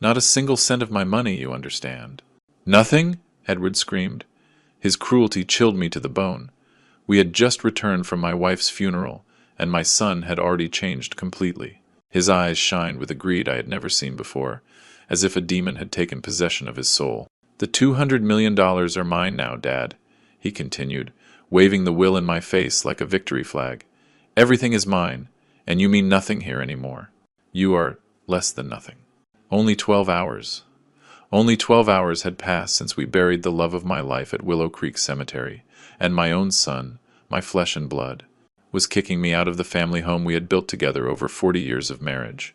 Not a single cent of my money, you understand. Nothing? Edward screamed. His cruelty chilled me to the bone. We had just returned from my wife's funeral, and my son had already changed completely. His eyes shined with a greed I had never seen before, as if a demon had taken possession of his soul. The $200 million are mine now, Dad, he continued, waving the will in my face like a victory flag. Everything is mine, and you mean nothing here anymore. You are less than nothing. Only 12 hours. Only 12 hours had passed since we buried the love of my life at Willow Creek Cemetery, and my own son, my flesh and blood, was kicking me out of the family home we had built together over 40 years of marriage.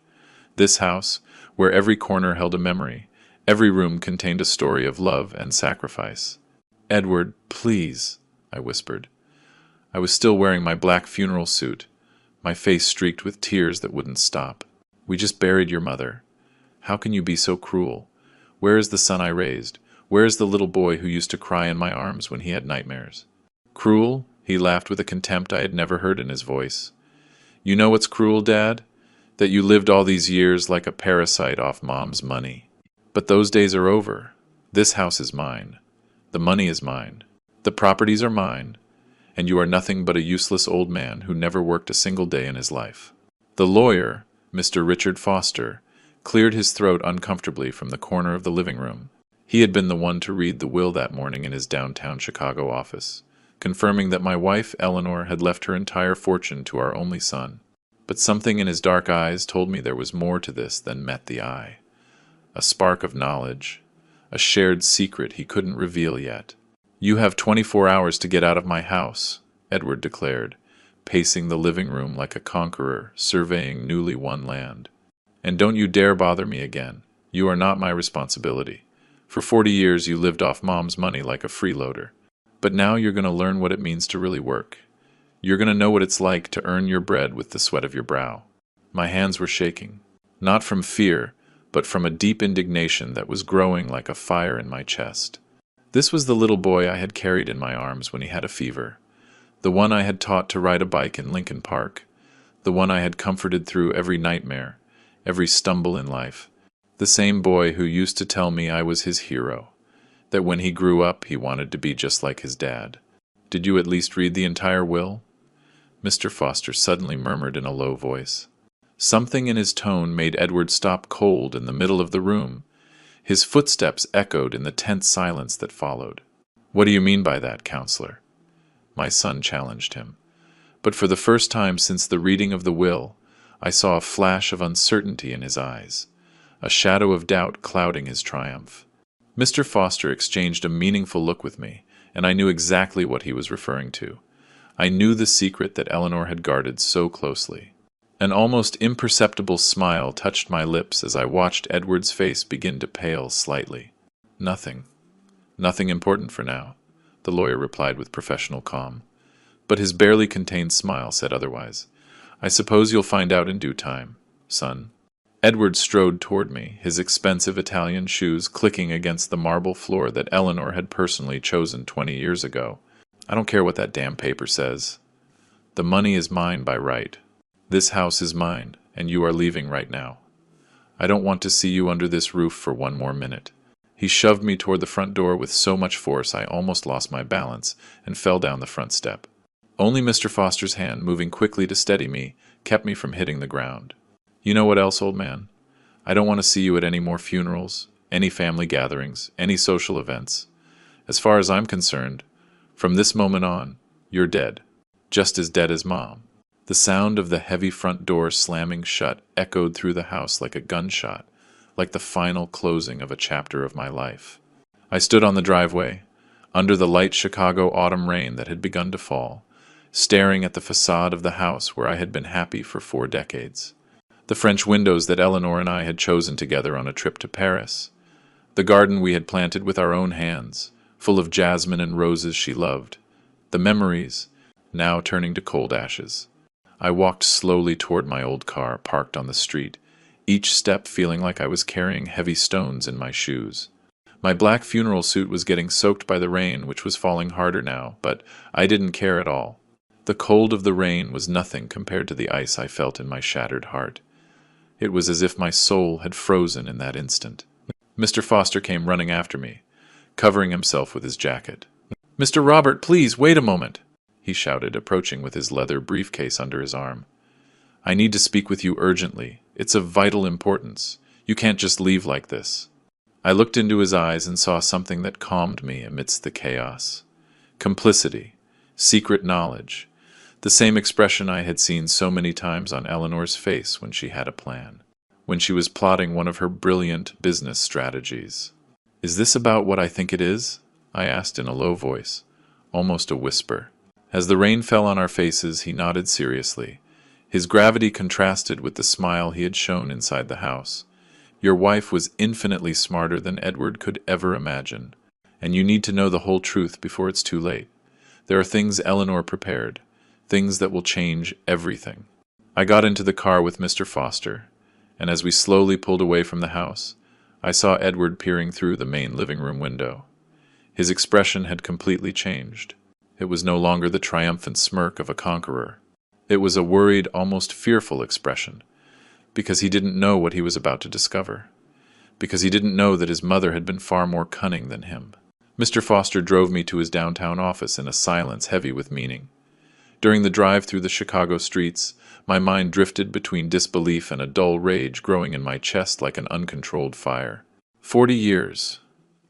This house, where every corner held a memory, every room contained a story of love and sacrifice. Edward, please, I whispered. I was still wearing my black funeral suit, my face streaked with tears that wouldn't stop. We just buried your mother. How can you be so cruel? Where is the son I raised? Where is the little boy who used to cry in my arms when he had nightmares? Cruel? He laughed with a contempt I had never heard in his voice. You know what's cruel, Dad? That you lived all these years like a parasite off Mom's money. But those days are over. This house is mine. The money is mine. The properties are mine. And you are nothing but a useless old man who never worked a single day in his life. The lawyer, Mr. Richard Foster, cleared his throat uncomfortably from the corner of the living room. He had been the one to read the will that morning in his downtown Chicago office, confirming that my wife, Eleanor, had left her entire fortune to our only son. But something in his dark eyes told me there was more to this than met the eye. A spark of knowledge, a shared secret he couldn't reveal yet. You have 24 hours to get out of my house, Edward declared, pacing the living room like a conqueror surveying newly won land. And don't you dare bother me again. You are not my responsibility. For 40 years you lived off Mom's money like a freeloader. But now you're going to learn what it means to really work. You're going to know what it's like to earn your bread with the sweat of your brow. My hands were shaking, not from fear, but from a deep indignation that was growing like a fire in my chest. This was the little boy I had carried in my arms when he had a fever, the one I had taught to ride a bike in Lincoln Park, the one I had comforted through every nightmare, every stumble in life, the same boy who used to tell me I was his hero, that when he grew up he wanted to be just like his dad. Did you at least read the entire will? Mr. Foster suddenly murmured in a low voice. Something in his tone made Edward stop cold in the middle of the room. His footsteps echoed in the tense silence that followed. What do you mean by that, counselor? My son challenged him. But for the first time since the reading of the will, I saw a flash of uncertainty in his eyes, a shadow of doubt clouding his triumph. Mr. Foster exchanged a meaningful look with me, and I knew exactly what he was referring to. I knew the secret that Eleanor had guarded so closely. An almost imperceptible smile touched my lips as I watched Edward's face begin to pale slightly. Nothing. Nothing important for now, the lawyer replied with professional calm. But his barely contained smile said otherwise. I suppose you'll find out in due time, son. Edward strode toward me, his expensive Italian shoes clicking against the marble floor that Eleanor had personally chosen 20 years ago. I don't care what that damn paper says. The money is mine by right. This house is mine, and you are leaving right now. I don't want to see you under this roof for one more minute. He shoved me toward the front door with so much force I almost lost my balance and fell down the front step. Only Mr. Foster's hand, moving quickly to steady me, kept me from hitting the ground. You know what else, old man? I don't want to see you at any more funerals, any family gatherings, any social events. As far as I'm concerned, from this moment on, you're dead, just as dead as Mom. The sound of the heavy front door slamming shut echoed through the house like a gunshot, like the final closing of a chapter of my life. I stood on the driveway, under the light Chicago autumn rain that had begun to fall, staring at the facade of the house where I had been happy for 4 decades. The French windows that Eleanor and I had chosen together on a trip to Paris. The garden we had planted with our own hands, full of jasmine and roses she loved. The memories, now turning to cold ashes. I walked slowly toward my old car parked on the street, each step feeling like I was carrying heavy stones in my shoes. My black funeral suit was getting soaked by the rain, which was falling harder now, but I didn't care at all. The cold of the rain was nothing compared to the ice I felt in my shattered heart. It was as if my soul had frozen in that instant. Mr. Foster came running after me, covering himself with his jacket. "Mr. Robert, please, wait a moment," he shouted, approaching with his leather briefcase under his arm. "I need to speak with you urgently. It's of vital importance. You can't just leave like this." I looked into his eyes and saw something that calmed me amidst the chaos. Complicity, secret knowledge, the same expression I had seen so many times on Eleanor's face when she had a plan, when she was plotting one of her brilliant business strategies. "Is this about what I think it is?" I asked in a low voice, almost a whisper. As the rain fell on our faces, he nodded seriously. His gravity contrasted with the smile he had shown inside the house. "Your wife was infinitely smarter than Edward could ever imagine, and you need to know the whole truth before it's too late. There are things Eleanor prepared, things that will change everything." I got into the car with Mr. Foster, and as we slowly pulled away from the house, I saw Edward peering through the main living room window. His expression had completely changed. It was no longer the triumphant smirk of a conqueror. It was a worried, almost fearful expression, because he didn't know what he was about to discover, because he didn't know that his mother had been far more cunning than him. Mr. Foster drove me to his downtown office in a silence heavy with meaning. During the drive through the Chicago streets, my mind drifted between disbelief and a dull rage growing in my chest like an uncontrolled fire. 40 years.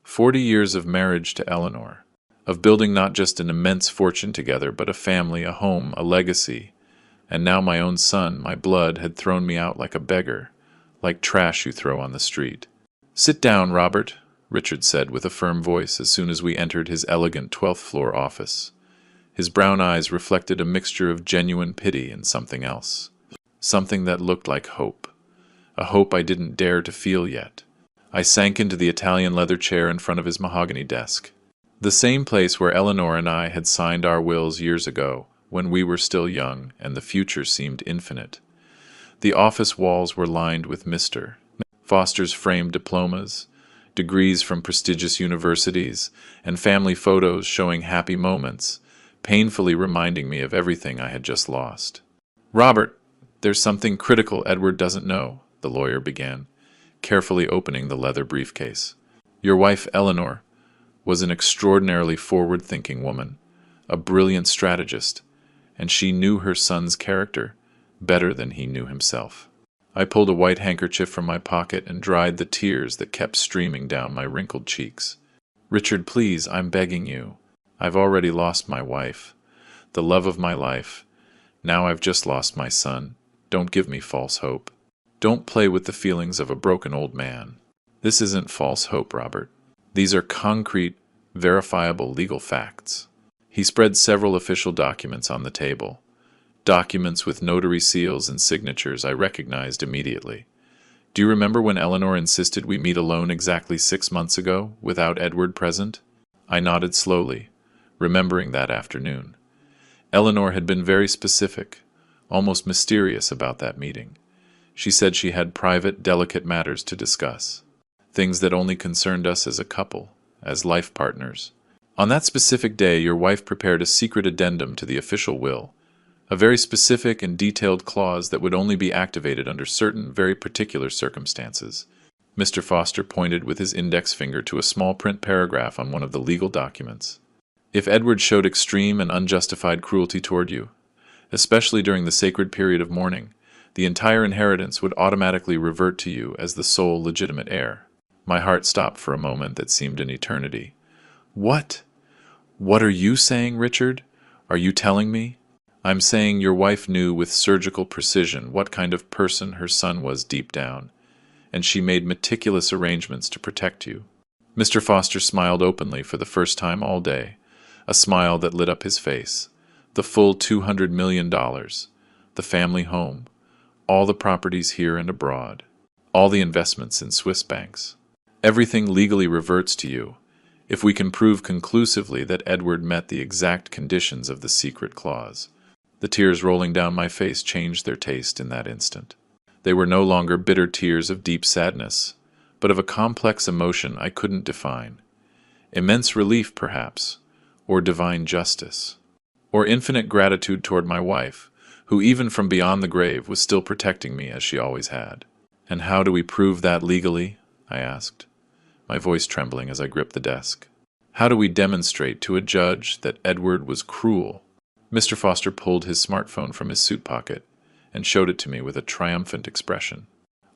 40 years of marriage to Eleanor, of building not just an immense fortune together, but a family, a home, a legacy. And now my own son, my blood, had thrown me out like a beggar, like trash you throw on the street. "Sit down, Robert," Richard said with a firm voice as soon as we entered his elegant 12th-floor office. His brown eyes reflected a mixture of genuine pity and something else. Something that looked like hope. A hope I didn't dare to feel yet. I sank into the Italian leather chair in front of his mahogany desk. The same place where Eleanor and I had signed our wills years ago, when we were still young and the future seemed infinite. The office walls were lined with Mr. Foster's framed diplomas, degrees from prestigious universities, and family photos showing happy moments, painfully reminding me of everything I had just lost. "Robert, there's something critical Edward doesn't know," the lawyer began, carefully opening the leather briefcase. "Your wife, Eleanor, was an extraordinarily forward-thinking woman, a brilliant strategist, and she knew her son's character better than he knew himself." I pulled a white handkerchief from my pocket and dried the tears that kept streaming down my wrinkled cheeks. "Richard, please, I'm begging you. I've already lost my wife, the love of my life. Now I've just lost my son. Don't give me false hope. Don't play with the feelings of a broken old man. This isn't false hope, Robert. These are concrete, verifiable legal facts." He spread several official documents on the table. Documents with notary seals and signatures I recognized immediately. "Do you remember when Eleanor insisted we meet alone exactly 6 months ago, without Edward present?" I nodded slowly, remembering that afternoon. Eleanor had been very specific, almost mysterious about that meeting. She said she had private, delicate matters to discuss, things that only concerned us as a couple, as life partners. "On that specific day, your wife prepared a secret addendum to the official will, a very specific and detailed clause that would only be activated under certain, very particular circumstances." Mr. Foster pointed with his index finger to a small print paragraph on one of the legal documents. "If Edward showed extreme and unjustified cruelty toward you, especially during the sacred period of mourning, the entire inheritance would automatically revert to you as the sole legitimate heir." My heart stopped for a moment that seemed an eternity. "What? What are you saying, Richard? Are you telling me?" "I'm saying your wife knew with surgical precision what kind of person her son was deep down, and she made meticulous arrangements to protect you." Mr. Foster smiled openly for the first time all day, a smile that lit up his face. The full $200 million, the family home, all the properties here and abroad, all the investments in Swiss banks. "Everything legally reverts to you, if we can prove conclusively that Edward met the exact conditions of the secret clause." The tears rolling down my face changed their taste in that instant. They were no longer bitter tears of deep sadness, but of a complex emotion I couldn't define. Immense relief, perhaps, or divine justice, or infinite gratitude toward my wife, who even from beyond the grave was still protecting me as she always had. And how do we prove that legally? I asked, my voice trembling as I gripped the desk. How do we demonstrate to a judge that Edward was cruel? Mr. Foster pulled his smartphone from his suit pocket and showed it to me with a triumphant expression.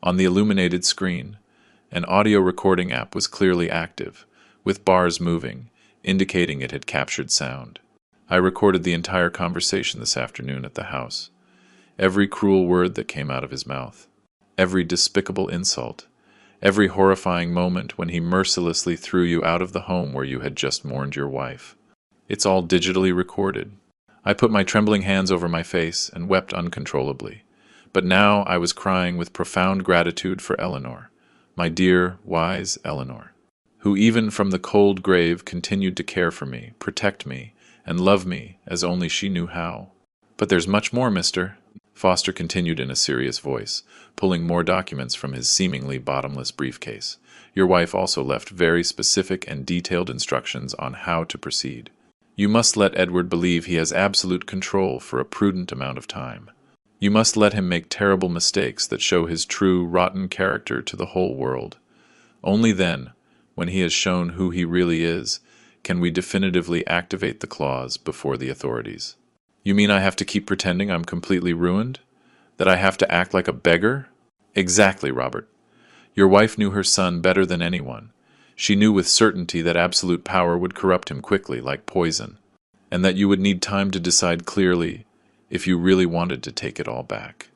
On the illuminated screen, an audio recording app was clearly active, with bars moving, indicating it had captured sound. I recorded the entire conversation this afternoon at the house. Every cruel word that came out of his mouth. Every despicable insult. Every horrifying moment when he mercilessly threw you out of the home where you had just mourned your wife. It's all digitally recorded. I put my trembling hands over my face and wept uncontrollably. But now I was crying with profound gratitude for Eleanor, my dear, wise Eleanor, who even from the cold grave continued to care for me, protect me, and love me as only she knew how. But there's much more, mister, Foster continued in a serious voice, pulling more documents from his seemingly bottomless briefcase. Your wife also left very specific and detailed instructions on how to proceed. You must let Edward believe he has absolute control for a prudent amount of time. You must let him make terrible mistakes that show his true, rotten character to the whole world. Only then, when he has shown who he really is, can we definitively activate the clause before the authorities. You mean I have to keep pretending I'm completely ruined? That I have to act like a beggar? Exactly, Robert. Your wife knew her son better than anyone. She knew with certainty that absolute power would corrupt him quickly, like poison, and that you would need time to decide clearly if you really wanted to take it all back,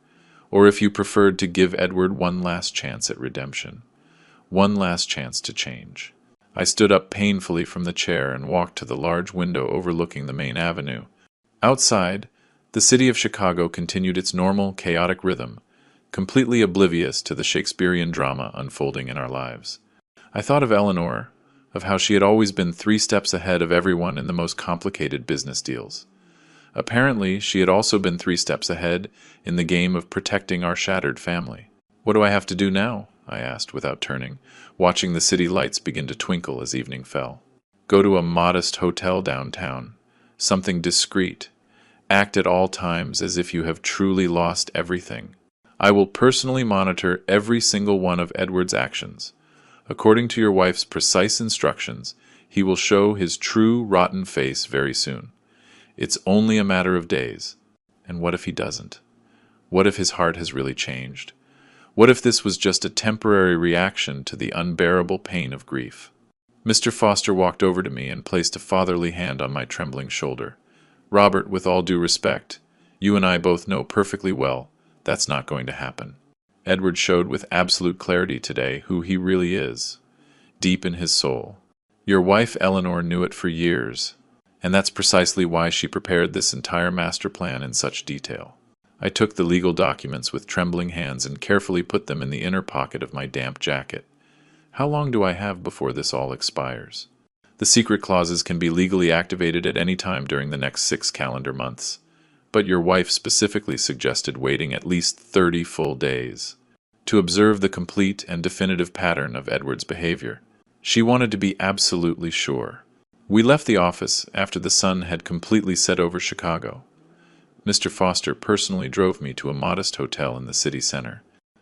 or if you preferred to give Edward one last chance at redemption, one last chance to change. I stood up painfully from the chair and walked to the large window overlooking the main avenue. Outside, the city of Chicago continued its normal, chaotic rhythm, completely oblivious to the Shakespearean drama unfolding in our lives. I thought of Eleanor, of how she had always been 3 steps ahead of everyone in the most complicated business deals. Apparently, she had also been 3 steps ahead in the game of protecting our shattered family. What do I have to do now? I asked without turning, watching the city lights begin to twinkle as evening fell. Go to a modest hotel downtown, something discreet. Act at all times as if you have truly lost everything. I will personally monitor every single one of Edward's actions. According to your wife's precise instructions, he will show his true rotten face very soon. It's only a matter of days. And what if he doesn't? What if his heart has really changed? What if this was just a temporary reaction to the unbearable pain of grief? Mr. Foster walked over to me and placed a fatherly hand on my trembling shoulder. Robert, with all due respect, you and I both know perfectly well that's not going to happen. Edward showed with absolute clarity today who he really is, deep in his soul. Your wife Eleanor knew it for years, and that's precisely why she prepared this entire master plan in such detail. I took the legal documents with trembling hands and carefully put them in the inner pocket of my damp jacket. How long do I have before this all expires? The secret clauses can be legally activated at any time during the next 6 calendar months, but your wife specifically suggested waiting at least 30 full days to observe the complete and definitive pattern of Edward's behavior. She wanted to be absolutely sure. We left the office after the sun had completely set over Chicago. Mr. Foster personally drove me to a modest hotel in the city center,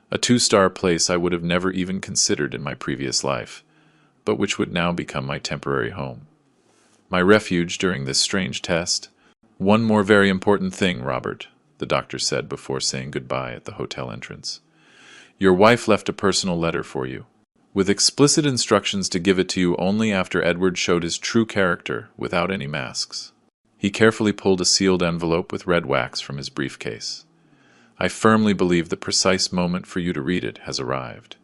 a 2-star place I would have never even considered in my previous life, but which would now become my temporary home. My refuge during this strange test. One more very important thing, Robert, the doctor said before saying goodbye at the hotel entrance. Your wife left a personal letter for you, with explicit instructions to give it to you only after Edward showed his true character without any masks. He carefully pulled a sealed envelope with red wax from his briefcase. I firmly believe the precise moment for you to read it has arrived.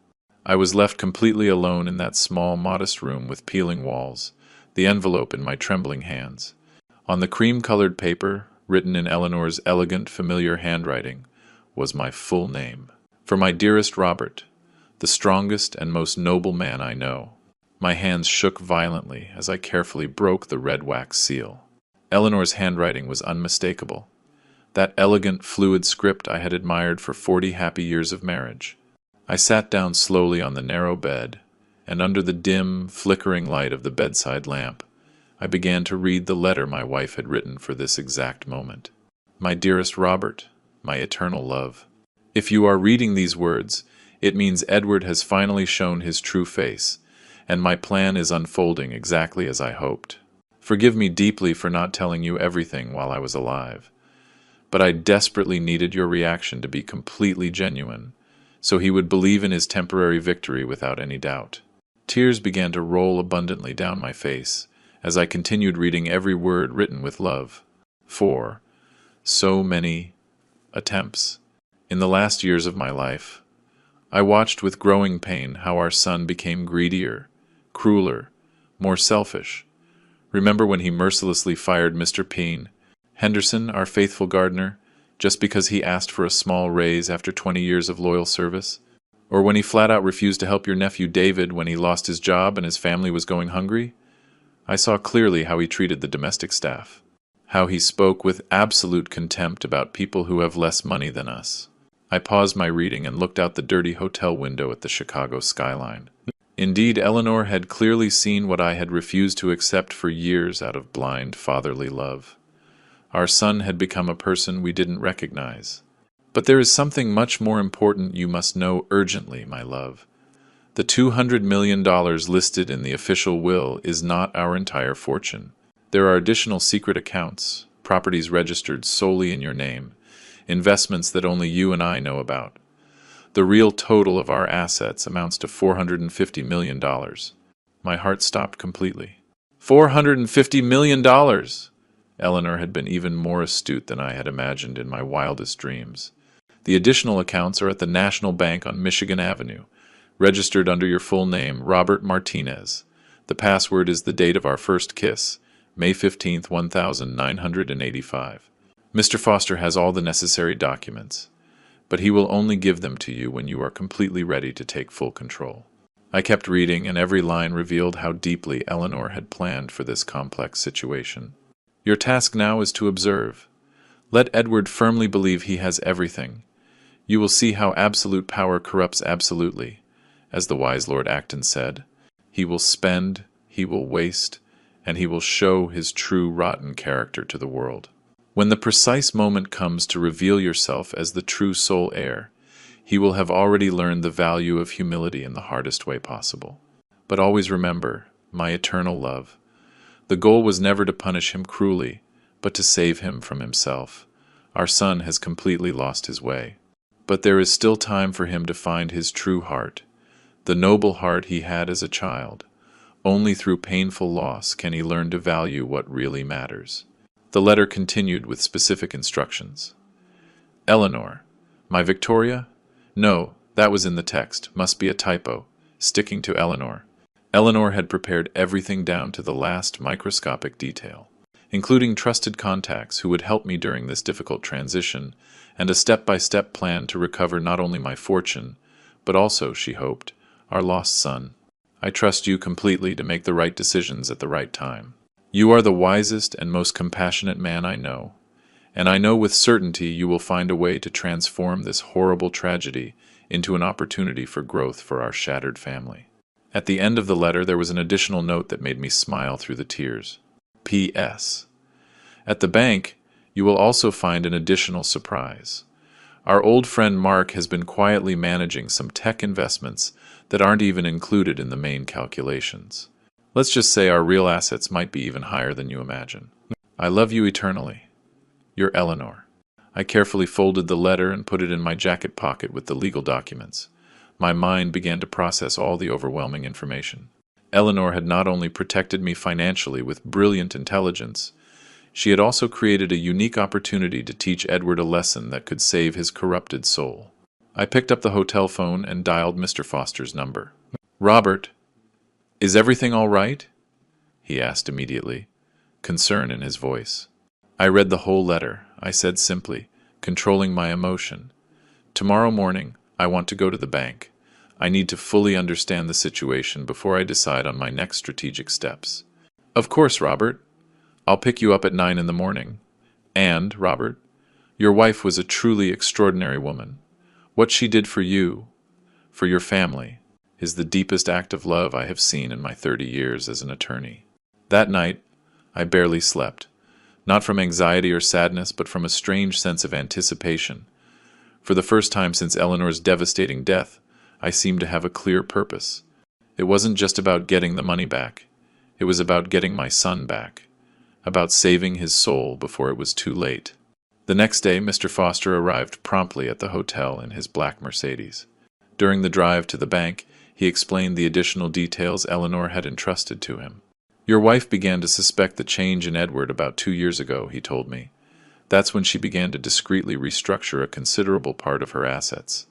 I was left completely alone in that small, modest room with peeling walls, the envelope in my trembling hands. On the cream-colored paper, written in Eleanor's elegant, familiar handwriting, was my full name. For my dearest Robert, the strongest and most noble man I know. My hands shook violently as I carefully broke the red wax seal. Eleanor's handwriting was unmistakable. That elegant, fluid script I had admired for 40 happy years of marriage. I sat down slowly on the narrow bed, and under the dim, flickering light of the bedside lamp, I began to read the letter my wife had written for this exact moment. My dearest Robert, my eternal love, if you are reading these words, It means Edward has finally shown his true face, and my plan is unfolding exactly as I hoped. Forgive me deeply for not telling you everything while I was alive, but I desperately needed your reaction to be completely genuine, so he would believe in his temporary victory without any doubt. Tears began to roll abundantly down my face as I continued reading every word written with love. For so many attempts. In the last years of my life, I watched with growing pain how our son became greedier, crueler, more selfish. Remember when he mercilessly fired Mr. Henderson, our faithful gardener, just because he asked for a small raise after 20 years of loyal service? Or when he flat out refused to help your nephew David when he lost his job and his family was going hungry? I saw clearly how he treated the domestic staff, how he spoke with absolute contempt about people who have less money than us. I paused my reading and looked out the dirty hotel window at the Chicago skyline. Indeed, Eleanor had clearly seen what I had refused to accept for years out of blind fatherly love. Our son had become a person we didn't recognize. But there is something much more important you must know urgently, my love. The $200 million listed in the official will is not our entire fortune. There are additional secret accounts, properties registered solely in your name, investments that only you and I know about. The real total of our assets amounts to $450 million. My heart stopped completely. $450 million! Eleanor had been even more astute than I had imagined in my wildest dreams. The additional accounts are at the National Bank on Michigan Avenue, registered under your full name, Robert Martinez. The password is the date of our first kiss, May 15th, 1985. Mr. Foster has all the necessary documents, but he will only give them to you when you are completely ready to take full control. I kept reading, and every line revealed how deeply Eleanor had planned for this complex situation. Your task now is to observe. Let Edward firmly believe he has everything. You will see how absolute power corrupts absolutely. As the wise Lord Acton said, he will spend, he will waste, and he will show his true rotten character to the world. When the precise moment comes to reveal yourself as the true sole heir, he will have already learned the value of humility in the hardest way possible. But always remember, my eternal love, the goal was never to punish him cruelly, but to save him from himself. Our son has completely lost his way. But there is still time for him to find his true heart, the noble heart he had as a child. Only through painful loss can he learn to value what really matters. The letter continued with specific instructions. Eleanor, my Victoria? No, that was in the text. Must be a typo. Sticking to Eleanor. Eleanor had prepared everything down to the last microscopic detail, including trusted contacts who would help me during this difficult transition, and a step-by-step plan to recover not only my fortune, but also, she hoped, our lost son. I trust you completely to make the right decisions at the right time. You are the wisest and most compassionate man I know, and I know with certainty you will find a way to transform this horrible tragedy into an opportunity for growth for our shattered family. At the end of the letter there was an additional note that made me smile through the tears. P.S. At the bank, you will also find an additional surprise. Our old friend Mark has been quietly managing some tech investments that aren't even included in the main calculations. Let's just say our real assets might be even higher than you imagine. I love you eternally. Your Eleanor. I carefully folded the letter and put it in my jacket pocket with the legal documents. My mind began to process all the overwhelming information. Eleanor had not only protected me financially with brilliant intelligence, she had also created a unique opportunity to teach Edward a lesson that could save his corrupted soul. I picked up the hotel phone and dialed Mr. Foster's number. Robert, is everything all right? He asked immediately, concern in his voice. I read the whole letter. I said simply, controlling my emotion. Tomorrow morning, I want to go to the bank. I need to fully understand the situation before I decide on my next strategic steps. Of course, Robert. I'll pick you up at 9 in the morning. And, Robert, your wife was a truly extraordinary woman. What she did for you, for your family, is the deepest act of love I have seen in my 30 years as an attorney. That night, I barely slept, not from anxiety or sadness, but from a strange sense of anticipation. For the first time since Eleanor's devastating death, I seemed to have a clear purpose. It wasn't just about getting the money back. It was about getting my son back, about saving his soul before it was too late. The next day, Mr. Foster arrived promptly at the hotel in his black Mercedes. During the drive to the bank, he explained the additional details Eleanor had entrusted to him. "Your wife began to suspect the change in Edward about 2 years ago," he told me. "That's when she began to discreetly restructure a considerable part of her assets.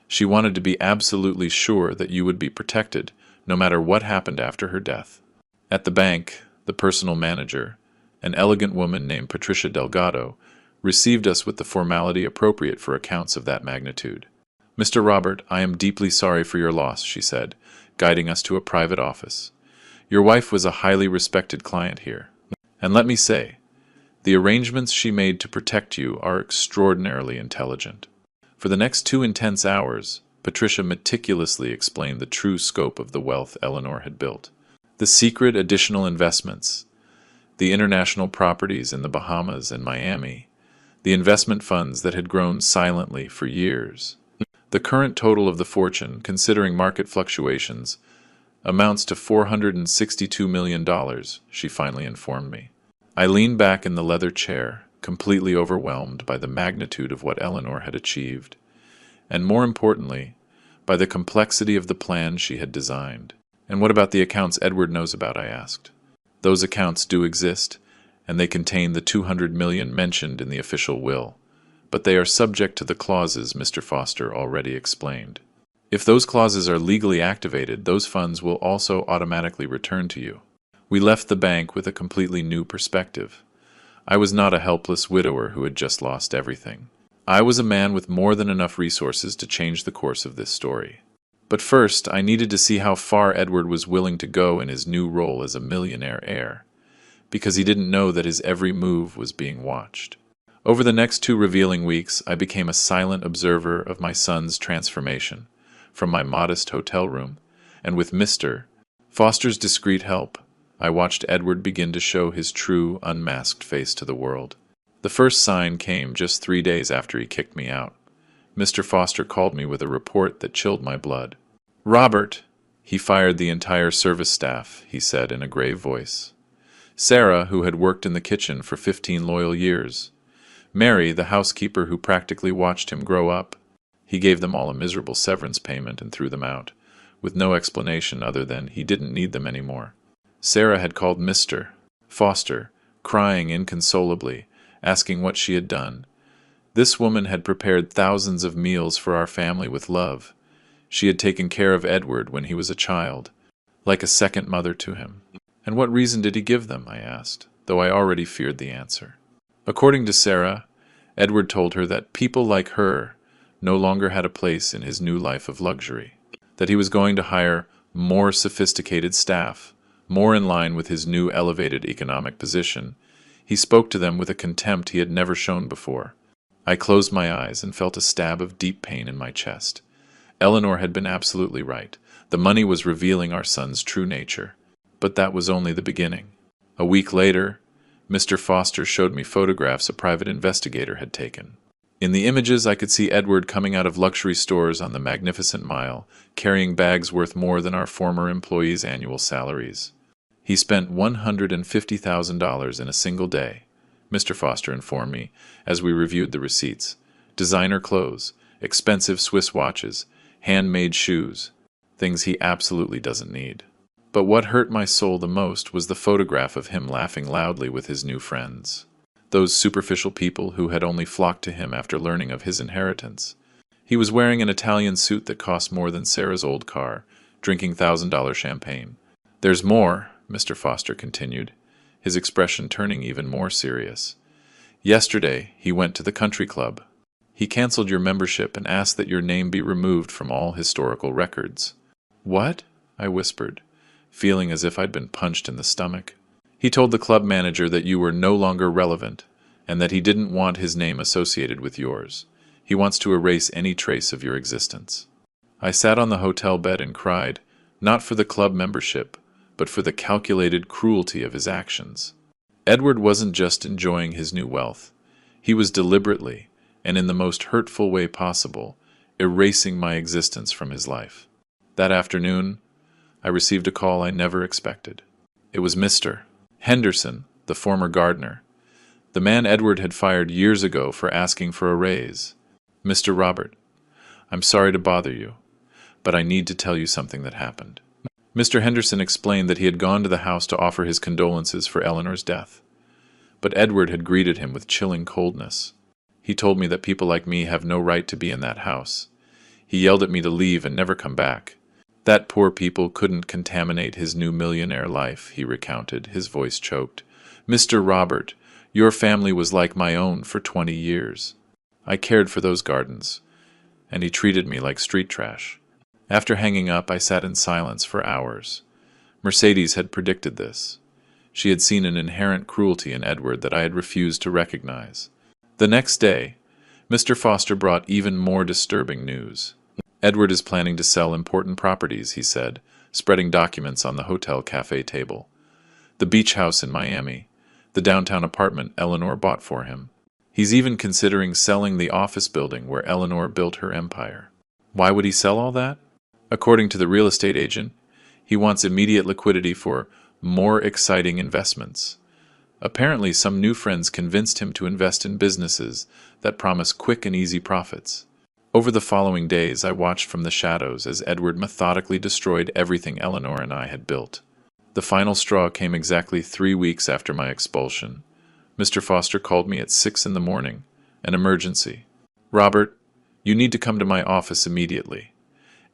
She wanted to be absolutely sure that you would be protected, no matter what happened after her death." At the bank, the personal manager, an elegant woman named Patricia Delgado, received us with the formality appropriate for accounts of that magnitude. "Mr. Robert, I am deeply sorry for your loss," she said, guiding us to a private office. "Your wife was a highly respected client here. And let me say, the arrangements she made to protect you are extraordinarily intelligent." For the next 2 intense hours, Patricia meticulously explained the true scope of the wealth Eleanor had built. The secret additional investments, the international properties in the Bahamas and Miami, the investment funds that had grown silently for years. "The current total of the fortune, considering market fluctuations, amounts to $462 million, she finally informed me. I leaned back in the leather chair, completely overwhelmed by the magnitude of what Eleanor had achieved, and more importantly, by the complexity of the plan she had designed. "And what about the accounts Edward knows about?" I asked. "Those accounts do exist, and they contain the $200 million mentioned in the official will, but they are subject to the clauses Mr. Foster already explained. If those clauses are legally activated, those funds will also automatically return to you." We left the bank with a completely new perspective. I was not a helpless widower who had just lost everything. I was a man with more than enough resources to change the course of this story. But first, I needed to see how far Edward was willing to go in his new role as a millionaire heir, because he didn't know that his every move was being watched. Over the next 2 revealing weeks, I became a silent observer of my son's transformation, from my modest hotel room, and with Mr. Foster's discreet help, I watched Edward begin to show his true, unmasked face to the world. The first sign came just 3 days after he kicked me out. Mr. Foster called me with a report that chilled my blood. "Robert, he fired the entire service staff," he said in a grave voice. "Sarah, who had worked in the kitchen for 15 loyal years. Mary, the housekeeper who practically watched him grow up. He gave them all a miserable severance payment and threw them out, with no explanation other than he didn't need them anymore. Sarah had called Mr. Foster, crying inconsolably, asking what she had done. This woman had prepared thousands of meals for our family with love. She had taken care of Edward when he was a child, like a second mother to him. And what reason did he give them?" I asked, though I already feared the answer. According to Sarah, Edward told her that people like her no longer had a place in his new life of luxury, that he was going to hire more sophisticated staff, more in line with his new elevated economic position. He spoke to them with a contempt he had never shown before. I closed my eyes and felt a stab of deep pain in my chest. Eleanor had been absolutely right. The money was revealing our son's true nature. But that was only the beginning. A week later, Mr. Foster showed me photographs a private investigator had taken. In the images, I could see Edward coming out of luxury stores on the Magnificent Mile, carrying bags worth more than our former employees' annual salaries. He spent $150,000 in a single day, Mr. Foster informed me as we reviewed the receipts. Designer clothes, expensive Swiss watches, handmade shoes, things he absolutely doesn't need. But what hurt my soul the most was the photograph of him laughing loudly with his new friends. Those superficial people who had only flocked to him after learning of his inheritance. He was wearing an Italian suit that cost more than Sarah's old car, drinking $1,000 champagne. "There's more," Mr. Foster continued, his expression turning even more serious. "Yesterday, he went to the country club. He canceled your membership and asked that your name be removed from all historical records." "What?" I whispered, feeling as if I'd been punched in the stomach. "He told the club manager that you were no longer relevant, and that he didn't want his name associated with yours. He wants to erase any trace of your existence." I sat on the hotel bed and cried, not for the club membership, but for the calculated cruelty of his actions. Edward wasn't just enjoying his new wealth. He was deliberately, and in the most hurtful way possible, erasing my existence from his life. That afternoon, I received a call I never expected. It was Mr. Henderson, the former gardener, the man Edward had fired years ago for asking for a raise. "Mr. Robert, I'm sorry to bother you, but I need to tell you something that happened." Mr. Henderson explained that he had gone to the house to offer his condolences for Eleanor's death, but Edward had greeted him with chilling coldness. He told me that people like me have no right to be in that house. He yelled at me to leave and never come back. That poor people couldn't contaminate his new millionaire life, he recounted, his voice choked. "Mr. Robert, your family was like my own for 20 years. I cared for those gardens, and he treated me like street trash." After hanging up, I sat in silence for hours. Mercedes had predicted this. She had seen an inherent cruelty in Edward that I had refused to recognize. The next day, Mr. Foster brought even more disturbing news. "Edward is planning to sell important properties," he said, spreading documents on the hotel cafe table. "The beach house in Miami, the downtown apartment Eleanor bought for him. He's even considering selling the office building where Eleanor built her empire." Why would he sell all that? According to the real estate agent, he wants immediate liquidity for more exciting investments. Apparently, some new friends convinced him to invest in businesses that promise quick and easy profits. Over the following days, I watched from the shadows as Edward methodically destroyed everything Eleanor and I had built. The final straw came exactly 3 weeks after my expulsion. Mr. Foster called me at 6 in the morning, an emergency. "Robert, you need to come to my office immediately.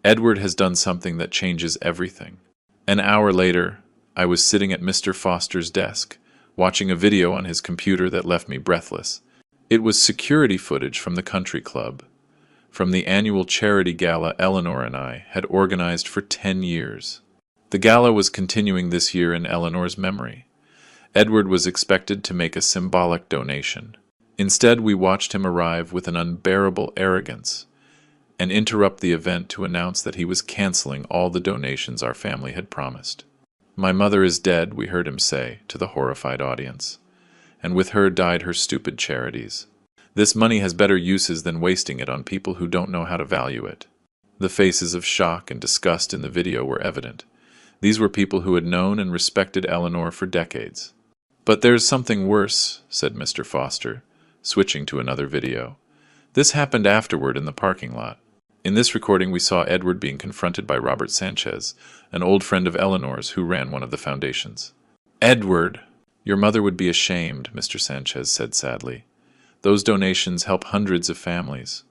Edward has done something that changes everything." An hour later, I was sitting at Mr. Foster's desk, watching a video on his computer that left me breathless. It was security footage from the country club, from the annual charity gala Eleanor and I had organized for 10 years. The gala was continuing this year in Eleanor's memory. Edward was expected to make a symbolic donation. Instead, we watched him arrive with an unbearable arrogance and interrupt the event to announce that he was canceling all the donations our family had promised. "My mother is dead," we heard him say to the horrified audience, "and with her died her stupid charities. This money has better uses than wasting it on people who don't know how to value it." The faces of shock and disgust in the video were evident. These were people who had known and respected Eleanor for decades. "But there's something worse," said Mr. Foster, switching to another video. "This happened afterward in the parking lot. In this recording, we saw Edward being confronted by Robert Sanchez, an old friend of Eleanor's who ran one of the foundations. "Edward, your mother would be ashamed," Mr. Sanchez said sadly. "Those donations help hundreds of families."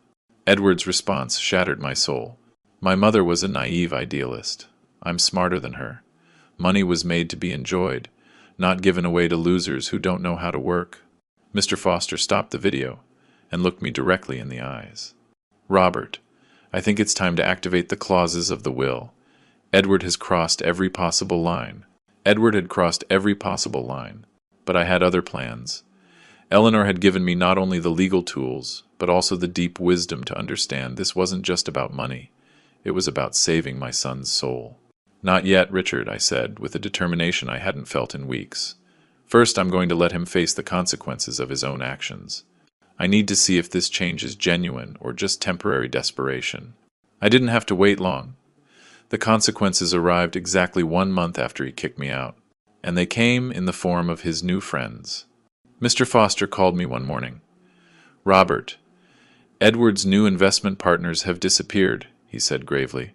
Edward's response shattered my soul. "My mother was a naive idealist. I'm smarter than her. Money was made to be enjoyed, not given away to losers who don't know how to work." Mr. Foster stopped the video and looked me directly in the eyes. "Robert, I think it's time to activate the clauses of the will. Edward has crossed every possible line." Edward had crossed every possible line, but I had other plans. Eleanor had given me not only the legal tools, but also the deep wisdom to understand this wasn't just about money. It was about saving my son's soul. "Not yet, Richard," I said, with a determination I hadn't felt in weeks. "First, I'm going to let him face the consequences of his own actions. I need to see if this change is genuine or just temporary desperation." I didn't have to wait long. The consequences arrived exactly 1 month after he kicked me out, and they came in the form of his new friends. Mr. Foster called me one morning. "Robert, Edward's new investment partners have disappeared," he said gravely.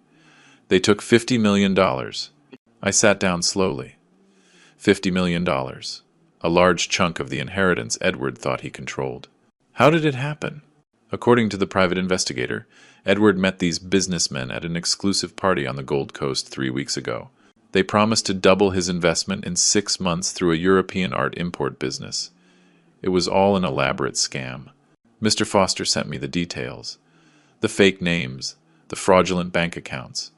"They took $50 million. I sat down slowly. $50 million. A large chunk of the inheritance Edward thought he controlled. How did it happen? According to the private investigator, Edward met these businessmen at an exclusive party on the Gold Coast 3 weeks ago. They promised to double his investment in 6 months through a European art import business. It was all an elaborate scam. Mr. Foster sent me the details. The fake names, the fraudulent bank accounts.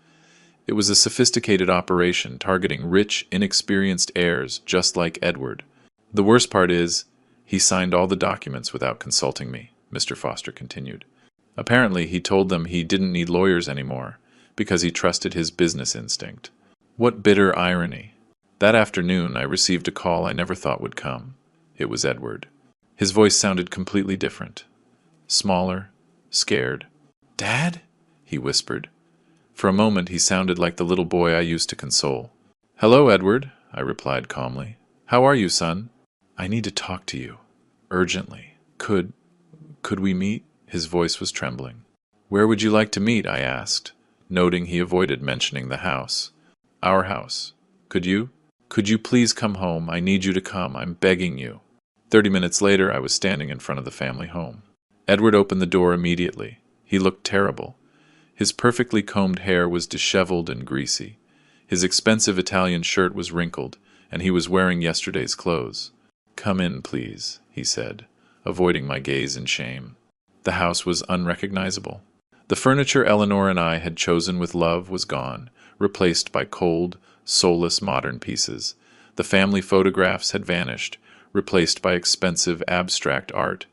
It was a sophisticated operation targeting rich, inexperienced heirs just like Edward. "The worst part is, he signed all the documents without consulting me," Mr. Foster continued. "Apparently, he told them he didn't need lawyers anymore because he trusted his business instinct." What bitter irony. That afternoon, I received a call I never thought would come. It was Edward. His voice sounded completely different. Smaller, scared. "Dad?" he whispered. For a moment he sounded like the little boy I used to console. "Hello, Edward," I replied calmly. "How are you, son?" "I need to talk to you. Urgently. Could we meet?" His voice was trembling. "Where would you like to meet?" I asked, noting he avoided mentioning the house. "Our house. Could you? Could you please come home? I need you to come. I'm begging you." 30 minutes later, I was standing in front of the family home. Edward opened the door immediately. He looked terrible. His perfectly combed hair was disheveled and greasy. His expensive Italian shirt was wrinkled, and he was wearing yesterday's clothes. "Come in, please," he said, avoiding my gaze in shame. The house was unrecognizable. The furniture Eleanor and I had chosen with love was gone, replaced by cold, soulless modern pieces. The family photographs had vanished, replaced by expensive abstract art.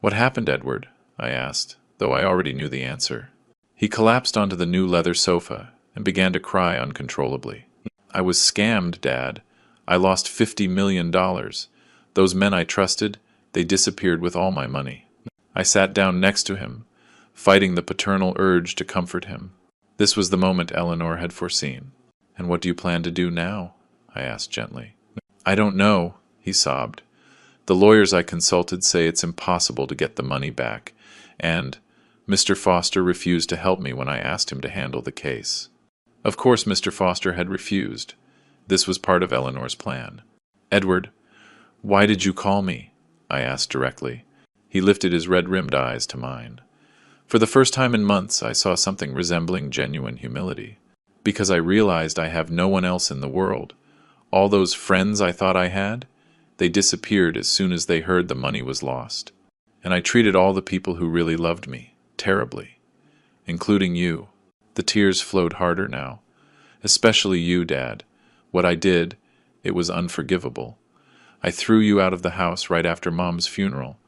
"What happened, Edward?" I asked, though I already knew the answer. He collapsed onto the new leather sofa and began to cry uncontrollably. "I was scammed, Dad. I lost $50 million. Those men I trusted, they disappeared with all my money." I sat down next to him, fighting the paternal urge to comfort him. This was the moment Eleanor had foreseen. "And what do you plan to do now?" I asked gently. "I don't know," he sobbed. "The lawyers I consulted say it's impossible to get the money back, and Mr. Foster refused to help me when I asked him to handle the case." Of course Mr. Foster had refused. This was part of Eleanor's plan. "Edward, why did you call me?" I asked directly. He lifted his red-rimmed eyes to mine. For the first time in months, I saw something resembling genuine humility. "Because I realized I have no one else in the world. All those friends I thought I had, they disappeared as soon as they heard the money was lost. And I treated all the people who really loved me terribly, including you." The tears flowed harder now. "Especially you, Dad. What I did, it was unforgivable. I threw you out of the house right after Mom's funeral.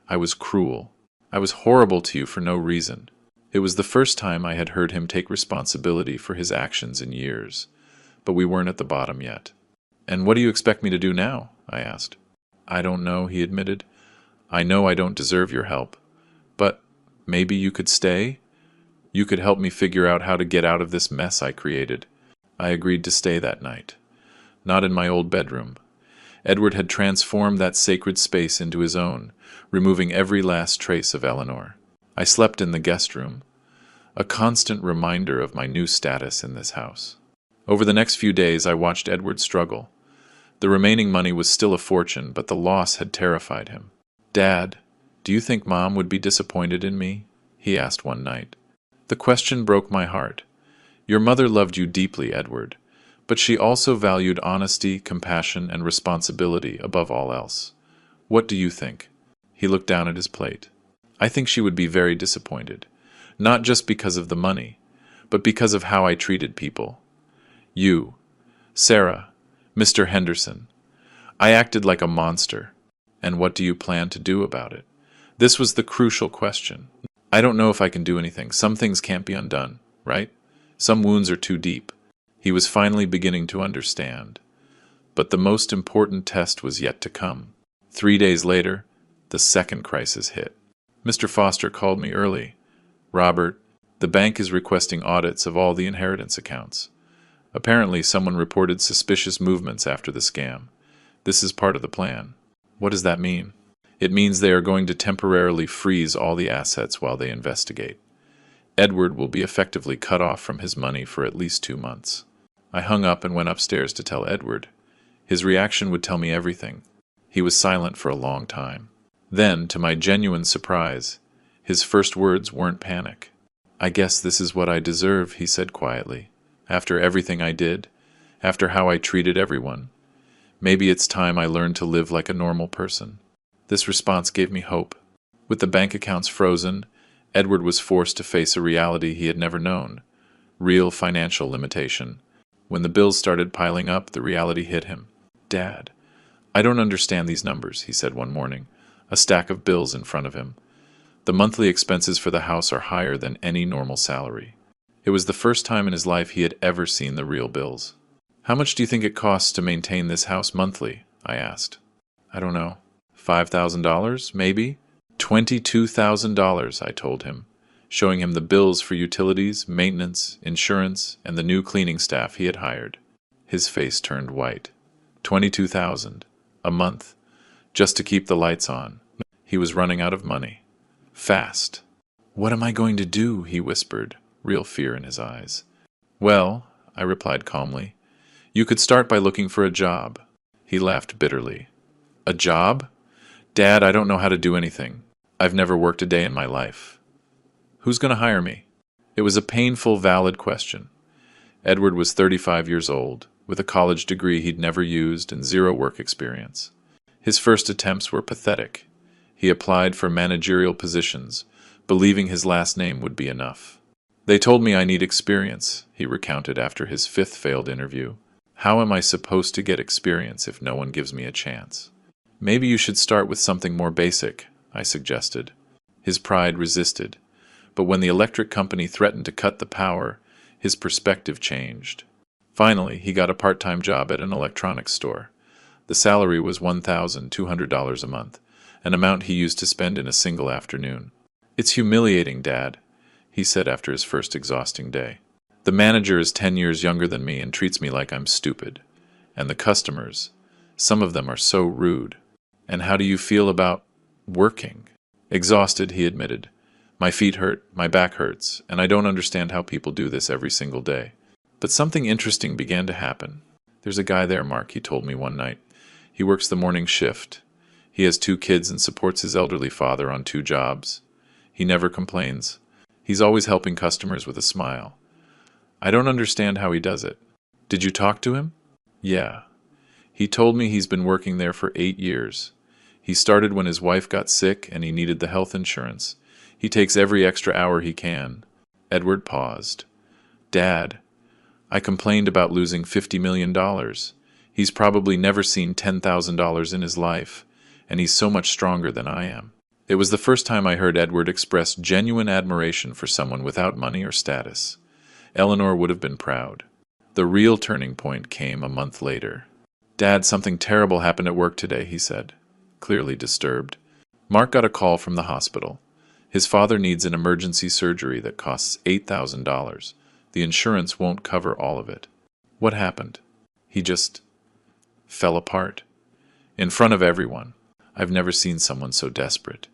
I was cruel. I was horrible to you for no reason." It was the first time I had heard him take responsibility for his actions in years, but we weren't at the bottom yet. "And what do you expect me to do now?" I asked. "I don't know," he admitted. "I know I don't deserve your help, but maybe you could stay? You could help me figure out how to get out of this mess I created." I agreed to stay that night. Not in my old bedroom. Edward had transformed that sacred space into his own, removing every last trace of Eleanor. I slept in the guest room, a constant reminder of my new status in this house. Over the next few days, I watched Edward struggle. The remaining money was still a fortune, but the loss had terrified him. "Dad, do you think Mom would be disappointed in me?" he asked one night. The question broke my heart. Your mother loved you deeply, Edward, but she also valued honesty, compassion, and responsibility above all else. What do you think? He looked down at his plate. I think she would be very disappointed, not just because of the money, but because of how I treated people. You, Sarah, Mr. Henderson. I acted like a monster. And what do you plan to do about it? This was the crucial question. I don't know if I can do anything. Some things can't be undone, right? Some wounds are too deep. He was finally beginning to understand. But the most important test was yet to come. 3 days later, the second crisis hit. Mr. Foster called me early. "Robert, the bank is requesting audits of all the inheritance accounts. Apparently, someone reported suspicious movements after the scam. This is part of the plan." "What does that mean?" "It means they are going to temporarily freeze all the assets while they investigate. Edward will be effectively cut off from his money for at least 2 months." I hung up and went upstairs to tell Edward. His reaction would tell me everything. He was silent for a long time. Then, to my genuine surprise, his first words weren't panic. "I guess this is what I deserve," he said quietly. "After everything I did, after how I treated everyone. Maybe it's time I learned to live like a normal person." This response gave me hope. With the bank accounts frozen, Edward was forced to face a reality he had never known. Real financial limitation. When the bills started piling up, the reality hit him. "Dad, I don't understand these numbers," he said one morning, a stack of bills in front of him. "The monthly expenses for the house are higher than any normal salary." It was the first time in his life he had ever seen the real bills. "How much do you think it costs to maintain this house monthly?" I asked. "I don't know. $5,000, maybe?" $22,000, I told him. showing him the bills for utilities, maintenance, insurance, and the new cleaning staff he had hired. His face turned white. 22,000 a month, just to keep the lights on. He was running out of money. Fast. "What am I going to do?" he whispered, real fear in his eyes. "Well," I replied calmly, "you could start by looking for a job." He laughed bitterly. "A job? Dad, I don't know how to do anything. I've never worked a day in my life. Who's going to hire me?" It was a painful, valid question. Edward was 35 years old, with a college degree he'd never used and zero work experience. His first attempts were pathetic. He applied for managerial positions, believing his last name would be enough. "They told me I need experience," he recounted after his fifth failed interview. "How am I supposed to get experience if no one gives me a chance?" "Maybe you should start with something more basic," I suggested. His pride resisted, but when the electric company threatened to cut the power, his perspective changed. Finally, he got a part-time job at an electronics store. The salary was $1,200 a month, an amount he used to spend in a single afternoon. "It's humiliating, Dad," he said after his first exhausting day. "The manager is 10 years younger than me and treats me like I'm stupid. And the customers, some of them are so rude. And how do you feel about working?" "Exhausted," he admitted. "My feet hurt, my back hurts, and I don't understand how people do this every single day." But something interesting began to happen. "There's a guy there, Mark," he told me one night. "He works the morning shift. He has 2 kids and supports his elderly father on 2 jobs. He never complains. He's always helping customers with a smile. I don't understand how he does it." "Did you talk to him?" "Yeah. He told me he's been working there for 8 years. He started when his wife got sick and he needed the health insurance. He takes every extra hour he can." Edward paused. "Dad, I complained about losing $50 million. He's probably never seen $10,000 in his life, and he's so much stronger than I am." It was the first time I heard Edward express genuine admiration for someone without money or status. Eleanor would have been proud. The real turning point came a month later. "Dad, something terrible happened at work today," he said, clearly disturbed. "Mark got a call from the hospital. His father needs an emergency surgery that costs $8,000. The insurance won't cover all of it." "What happened?" "He just fell apart. In front of everyone. I've never seen someone so desperate.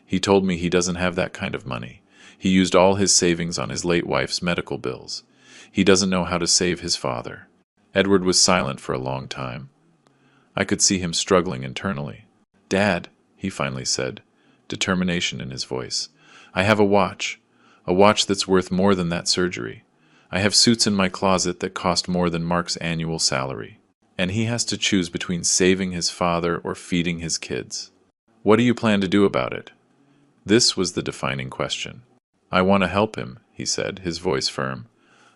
He told me he doesn't have that kind of money. He used all his savings on his late wife's medical bills. He doesn't know how to save his father." Edward was silent for a long time. I could see him struggling internally. "Dad," he finally said, determination in his voice, "I have a watch that's worth more than that surgery. I have suits in my closet that cost more than Mark's annual salary. And he has to choose between saving his father or feeding his kids. What do you plan to do about it?" This was the defining question. "I want to help him," he said, his voice firm.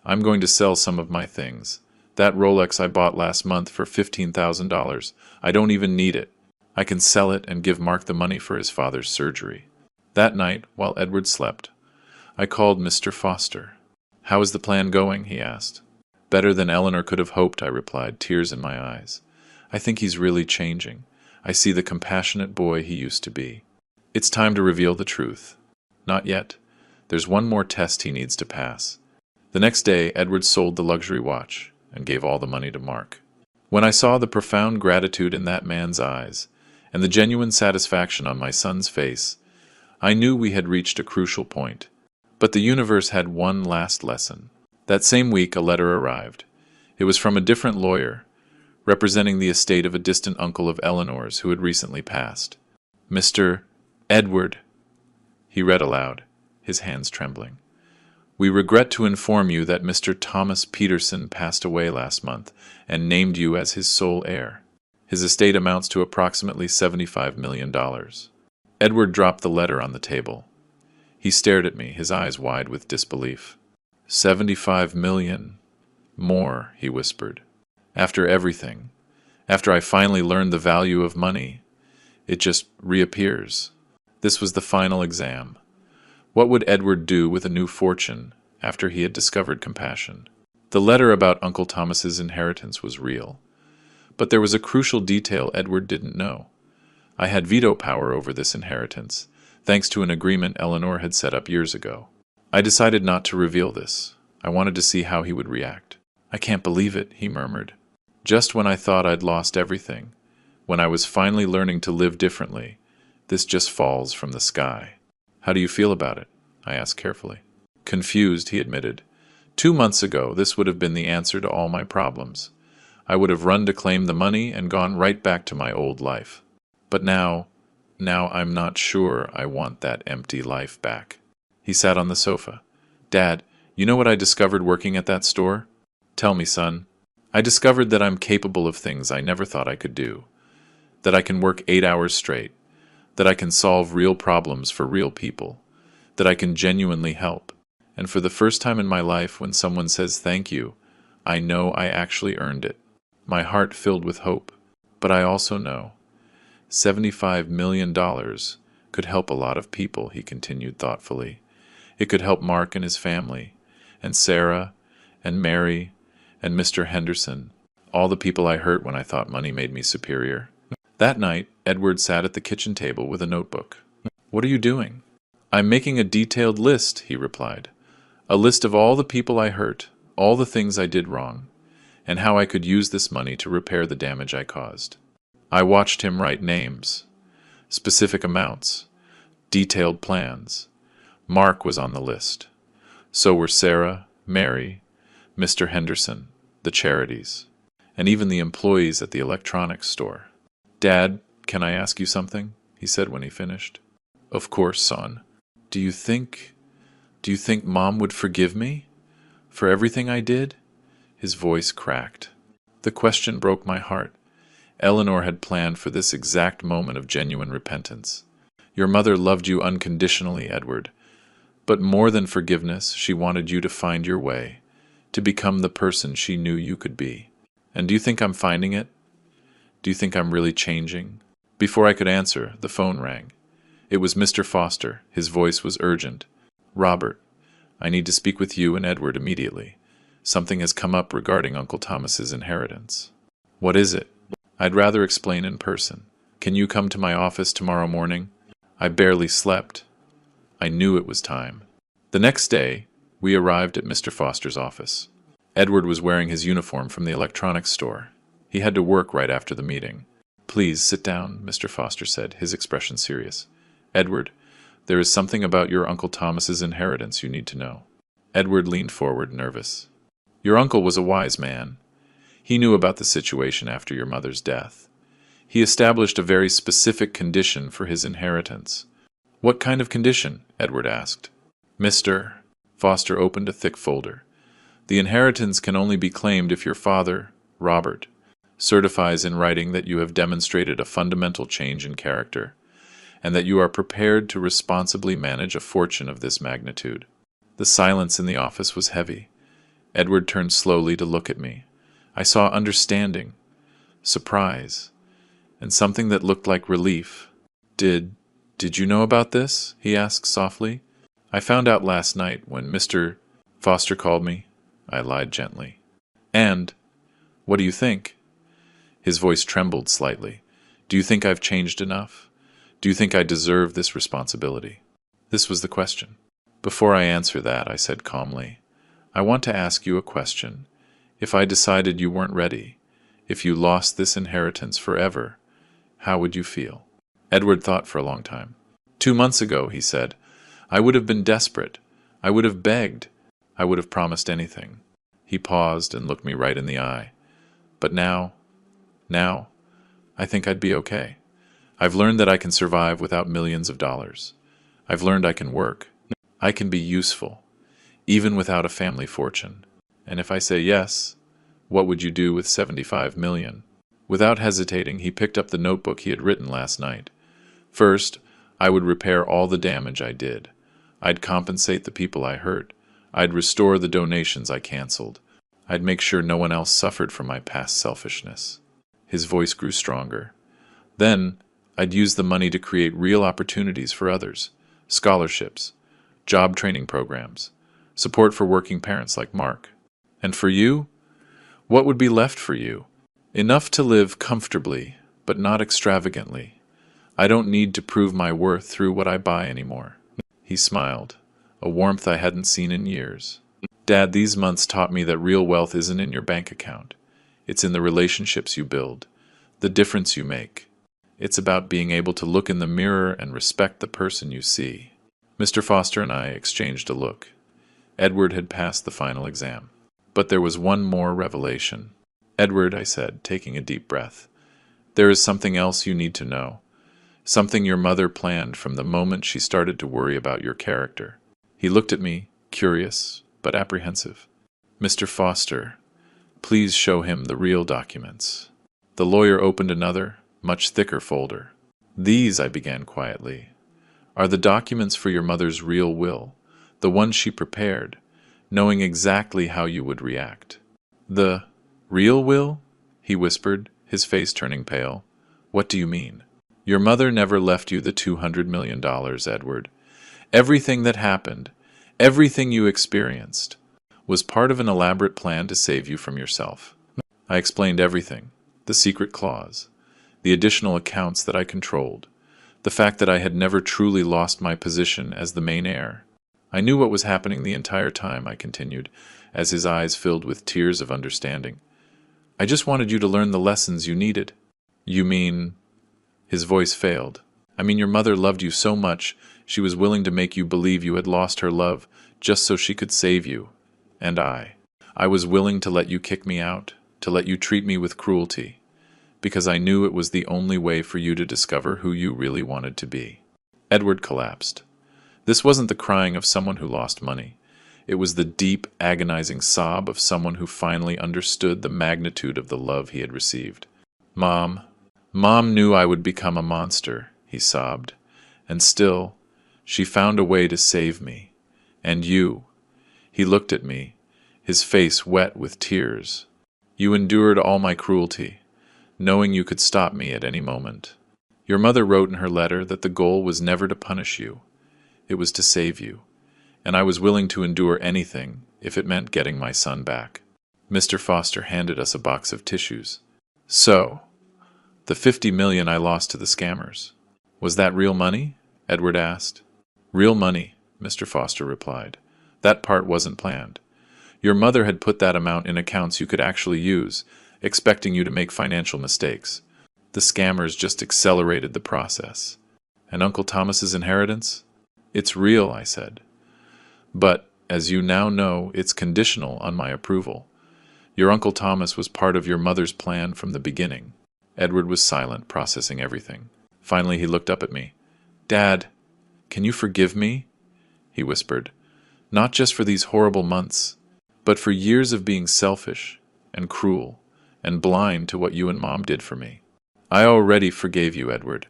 "I'm going to sell some of my things. That Rolex I bought last month for $15,000. I don't even need it. I can sell it and give Mark the money for his father's surgery." That night, while Edward slept, I called Mr. Foster. "How is the plan going?" he asked. "Better than Eleanor could have hoped," I replied, tears in my eyes. "I think he's really changing. I see the compassionate boy he used to be. It's time to reveal the truth." "Not yet. There's one more test he needs to pass." The next day, Edward sold the luxury watch and gave all the money to Mark. When I saw the profound gratitude in that man's eyes and the genuine satisfaction on my son's face, I knew we had reached a crucial point. But the universe had one last lesson. That same week, a letter arrived. It was from a different lawyer, representing the estate of a distant uncle of Eleanor's who had recently passed. "Mr. Edward," he read aloud, his hands trembling. "We regret to inform you that Mr. Thomas Peterson passed away last month and named you as his sole heir. His estate amounts to approximately $75 million. Edward dropped the letter on the table. He stared at me, his eyes wide with disbelief. $75 million. More, he whispered. After everything, after I finally learned the value of money, it just reappears. This was the final exam. What would Edward do with a new fortune after he had discovered compassion? The letter about Uncle Thomas's inheritance was real. But there was a crucial detail Edward didn't know. I had veto power over this inheritance, thanks to an agreement Eleanor had set up years ago. I decided not to reveal this. I wanted to see how he would react. I can't believe it, he murmured. Just when I thought I'd lost everything, when I was finally learning to live differently, this just falls from the sky. How do you feel about it? I asked carefully. Confused, he admitted. 2 months ago, this would have been the answer to all my problems. I would have run to claim the money and gone right back to my old life. But now I'm not sure I want that empty life back. He sat on the sofa. Dad, you know what I discovered working at that store? Tell me, son. I discovered that I'm capable of things I never thought I could do. That I can work 8 hours straight. That I can solve real problems for real people. That I can genuinely help. And for the first time in my life, when someone says thank you, I know I actually earned it. My heart filled with hope. But I also know $75 million could help a lot of people, he continued thoughtfully. It could help Mark and his family, and Sarah, and Mary, and Mr. Henderson, all the people I hurt when I thought money made me superior. That night, Edward sat at the kitchen table with a notebook. What are you doing? I'm making a detailed list, he replied. A list of all the people I hurt, all the things I did wrong, and how I could use this money to repair the damage I caused. I watched him write names, specific amounts, detailed plans. Mark was on the list. So were Sarah, Mary, Mr. Henderson, the charities, and even the employees at the electronics store. Dad, can I ask you something? He said when he finished. Of course, son. Do you think Mom would forgive me? For everything I did? His voice cracked. The question broke my heart. Eleanor had planned for this exact moment of genuine repentance. Your mother loved you unconditionally, Edward. But more than forgiveness, she wanted you to find your way, to become the person she knew you could be. And do you think I'm finding it? Do you think I'm really changing? Before I could answer, the phone rang. It was Mr. Foster. His voice was urgent. Robert, I need to speak with you and Edward immediately. Something has come up regarding Uncle Thomas's inheritance. What is it? I'd rather explain in person. Can you come to my office tomorrow morning? I barely slept. I knew it was time. The next day, we arrived at Mr. Foster's office. Edward was wearing his uniform from the electronics store. He had to work right after the meeting. Please sit down, Mr. Foster said, his expression serious. Edward, there is something about your Uncle Thomas's inheritance you need to know. Edward leaned forward, nervous. Your uncle was a wise man. He knew about the situation after your mother's death. He established a very specific condition for his inheritance. What kind of condition? Edward asked. Mr. Foster opened a thick folder. The inheritance can only be claimed if your father, Robert, certifies in writing that you have demonstrated a fundamental change in character, and that you are prepared to responsibly manage a fortune of this magnitude. The silence in the office was heavy. Edward turned slowly to look at me. I saw understanding, surprise, and something that looked like relief. Did you know about this? He asked softly. I found out last night when Mr. Foster called me. I lied gently. And, what do you think? His voice trembled slightly. Do you think I've changed enough? Do you think I deserve this responsibility? This was the question. Before I answer that, I said calmly, I want to ask you a question. If I decided you weren't ready, if you lost this inheritance forever, how would you feel? Edward thought for a long time. 2 months ago, he said, I would have been desperate. I would have begged. I would have promised anything. He paused and looked me right in the eye. But now, I think I'd be okay. I've learned that I can survive without millions of dollars. I've learned I can work. I can be useful, even without a family fortune. And if I say yes, what would you do with 75 million? Without hesitating, he picked up the notebook he had written last night. First, I would repair all the damage I did. I'd compensate the people I hurt. I'd restore the donations I canceled. I'd make sure no one else suffered from my past selfishness. His voice grew stronger. Then, I'd use the money to create real opportunities for others. Scholarships, job training programs, support for working parents like Mark. And for you? What would be left for you? Enough to live comfortably, but not extravagantly. I don't need to prove my worth through what I buy anymore. He smiled. a warmth I hadn't seen in years. Dad, these months taught me that real wealth isn't in your bank account. It's in the relationships you build, the difference you make. It's about being able to look in the mirror and respect the person you see. Mr. Foster and I exchanged a look. Edward had passed the final exam. But there was one more revelation. Edward, I said, taking a deep breath, there is something else you need to know. Something your mother planned from the moment she started to worry about your character. He looked at me, curious, but apprehensive. Mr. Foster, please show him the real documents. The lawyer opened another, much thicker folder. These, I began quietly, are the documents for your mother's real will, the one she prepared, knowing exactly how you would react. The real will? He whispered, his face turning pale. What do you mean? Your mother never left you the $200 million, Edward. Everything that happened, everything you experienced, was part of an elaborate plan to save you from yourself. I explained everything, the secret clause, the additional accounts that I controlled, the fact that I had never truly lost my position as the main heir. I knew what was happening the entire time, I continued, as his eyes filled with tears of understanding. I just wanted you to learn the lessons you needed. You mean... His voice failed. I mean, your mother loved you so much, she was willing to make you believe you had lost her love just so she could save you. And I was willing to let you kick me out, to let you treat me with cruelty, because I knew it was the only way for you to discover who you really wanted to be. Edward collapsed. This wasn't the crying of someone who lost money. It was the deep, agonizing sob of someone who finally understood the magnitude of the love he had received. Mom knew I would become a monster, he sobbed. And still, she found a way to save me. And you. He looked at me, his face wet with tears. You endured all my cruelty, knowing you could stop me at any moment. Your mother wrote in her letter that the goal was never to punish you. It was to save you. And I was willing to endure anything if it meant getting my son back. Mr. Foster handed us a box of tissues. So, the $50 million I lost to the scammers. Was that real money? Edward asked. Real money, Mr. Foster replied. That part wasn't planned. Your mother had put that amount in accounts you could actually use, expecting you to make financial mistakes. The scammers just accelerated the process. And Uncle Thomas's inheritance? It's real, I said. But, as you now know, it's conditional on my approval. Your Uncle Thomas was part of your mother's plan from the beginning. Edward was silent, processing everything. Finally, he looked up at me. Dad, can you forgive me? He whispered. Not just for these horrible months, but for years of being selfish and cruel and blind to what you and Mom did for me. I already forgave you, Edward.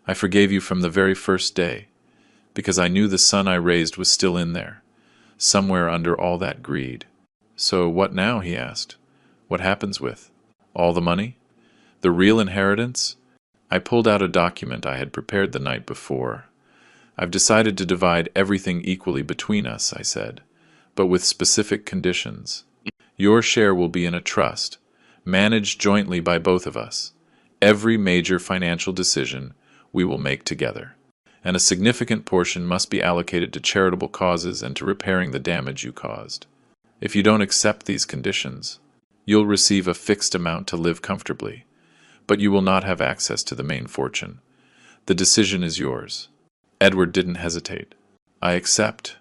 I forgave you from the very first day, because I knew the son I raised was still in there, somewhere under all that greed. So what now, he asked. What happens with all the money? The real inheritance? I pulled out a document I had prepared the night before. I've decided to divide everything equally between us, I said, but with specific conditions. Your share will be in a trust, managed jointly by both of us. Every major financial decision we will make together. And a significant portion must be allocated to charitable causes and to repairing the damage you caused. If you don't accept these conditions, you'll receive a fixed amount to live comfortably, but you will not have access to the main fortune. The decision is yours. Edward didn't hesitate. I accept.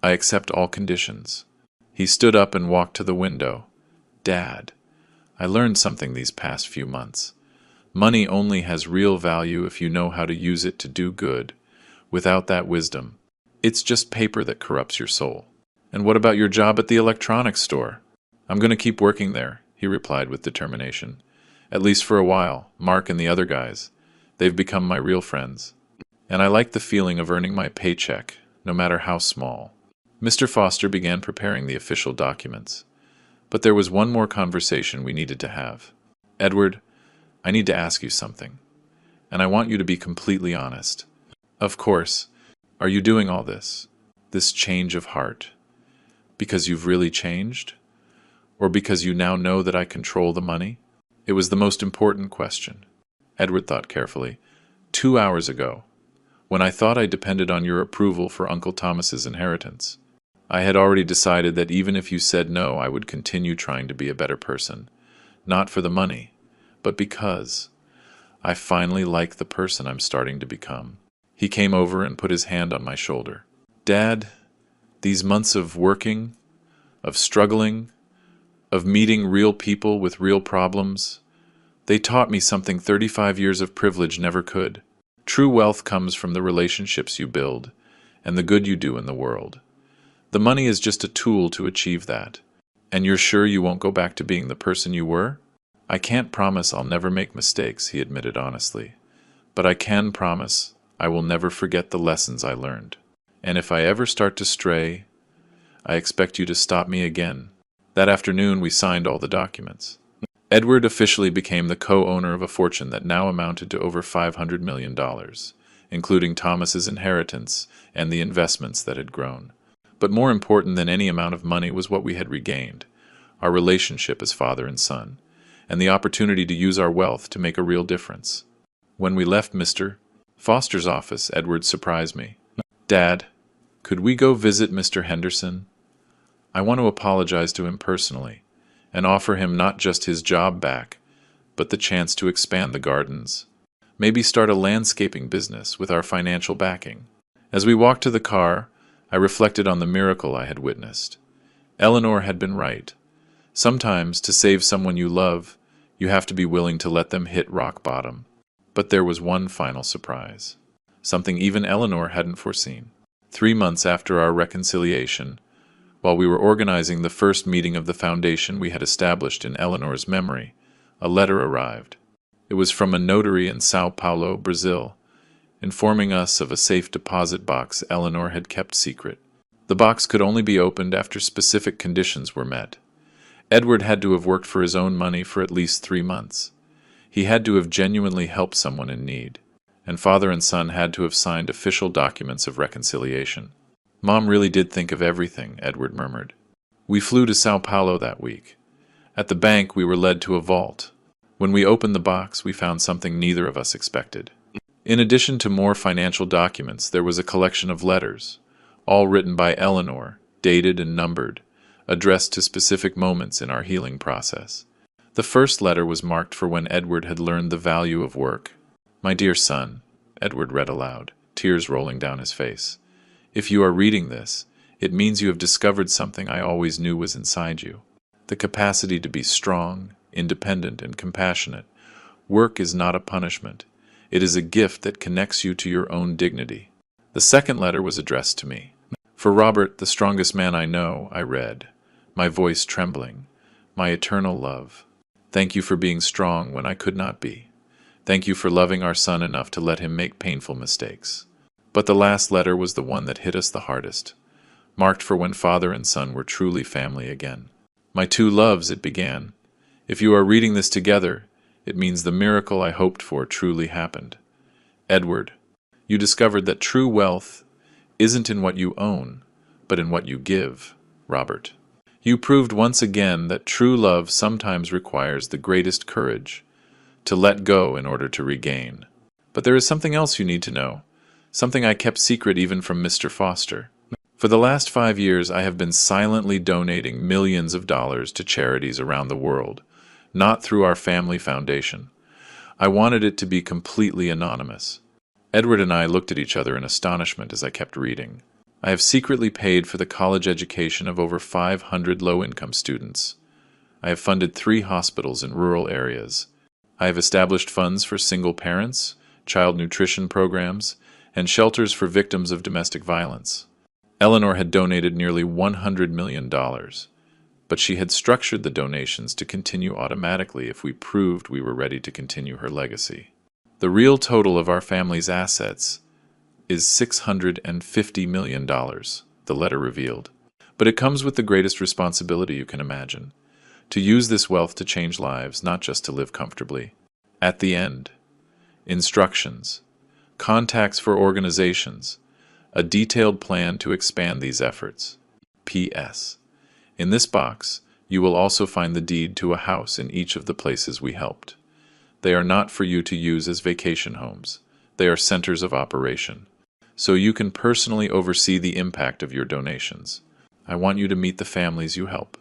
I accept all conditions. He stood up and walked to the window. Dad, I learned something these past few months. Money only has real value if you know how to use it to do good. Without that wisdom, it's just paper that corrupts your soul. And what about your job at the electronics store? I'm going to keep working there, he replied with determination. At least for a while, Mark and the other guys. They've become my real friends. And I like the feeling of earning my paycheck, no matter how small. Mr. Foster began preparing the official documents. But there was one more conversation we needed to have. Edward, I need to ask you something. And I want you to be completely honest. Of course, are you doing all this change of heart, because you've really changed? Or because you now know that I control the money? It was the most important question. Edward thought carefully. 2 hours ago, when I thought I depended on your approval for Uncle Thomas's inheritance. I had already decided that even if you said no, I would continue trying to be a better person. Not for the money, but because I finally like the person I'm starting to become. He came over and put his hand on my shoulder. Dad, these months of working, of struggling, of meeting real people with real problems, they taught me something 35 years of privilege never could. True wealth comes from the relationships you build and the good you do in the world. The money is just a tool to achieve that. And you're sure you won't go back to being the person you were? I can't promise I'll never make mistakes, he admitted honestly. But I can promise I will never forget the lessons I learned. And if I ever start to stray, I expect you to stop me again. That afternoon we signed all the documents. Edward officially became the co-owner of a fortune that now amounted to over $500 million, including Thomas's inheritance and the investments that had grown. But more important than any amount of money was what we had regained, our relationship as father and son, and the opportunity to use our wealth to make a real difference. When we left Mr. Foster's office, Edward surprised me. Dad, could we go visit Mr. Henderson? I want to apologize to him personally and offer him not just his job back, but the chance to expand the gardens. Maybe start a landscaping business with our financial backing. As we walked to the car, I reflected on the miracle I had witnessed. Eleanor had been right. Sometimes, to save someone you love, you have to be willing to let them hit rock bottom. But there was one final surprise, something even Eleanor hadn't foreseen. 3 months after our reconciliation, while we were organizing the first meeting of the foundation we had established in Eleanor's memory, a letter arrived. It was from a notary in Sao Paulo, Brazil, informing us of a safe deposit box Eleanor had kept secret. The box could only be opened after specific conditions were met. Edward had to have worked for his own money for at least 3 months. He had to have genuinely helped someone in need, and father and son had to have signed official documents of reconciliation. Mom really did think of everything, Edward murmured. We flew to Sao Paulo that week. At the bank, we were led to a vault. When we opened the box, we found something neither of us expected. In addition to more financial documents, there was a collection of letters, all written by Eleanor, dated and numbered, addressed to specific moments in our healing process. The first letter was marked for when Edward had learned the value of work. My dear son, Edward read aloud, tears rolling down his face. If you are reading this, it means you have discovered something I always knew was inside you. The capacity to be strong, independent, and compassionate. Work is not a punishment. It is a gift that connects you to your own dignity. The second letter was addressed to me. For Robert, the strongest man I know, I read, my voice trembling, my eternal love. Thank you for being strong when I could not be. Thank you for loving our son enough to let him make painful mistakes. But the last letter was the one that hit us the hardest, marked for when father and son were truly family again. My two loves, it began. If you are reading this together, it means the miracle I hoped for truly happened. Edward, you discovered that true wealth isn't in what you own, but in what you give. Robert, you proved once again that true love sometimes requires the greatest courage, to let go in order to regain. But there is something else you need to know. Something I kept secret even from Mr. Foster. For the last 5 years, I have been silently donating millions of dollars to charities around the world, not through our family foundation. I wanted it to be completely anonymous. Edward and I looked at each other in astonishment as I kept reading. I have secretly paid for the college education of over 500 low-income students. I have funded 3 hospitals in rural areas. I have established funds for single parents, child nutrition programs, and shelters for victims of domestic violence. Eleanor had donated nearly $100 million, but she had structured the donations to continue automatically if we proved we were ready to continue her legacy. The real total of our family's assets is $650 million, the letter revealed. But it comes with the greatest responsibility you can imagine, to use this wealth to change lives, not just to live comfortably. At the end, instructions, contacts for organizations, a detailed plan to expand these efforts. P.S. In this box, you will also find the deed to a house in each of the places we helped. They are not for you to use as vacation homes. They are centers of operation. so you can personally oversee the impact of your donations. I want you to meet the families you help."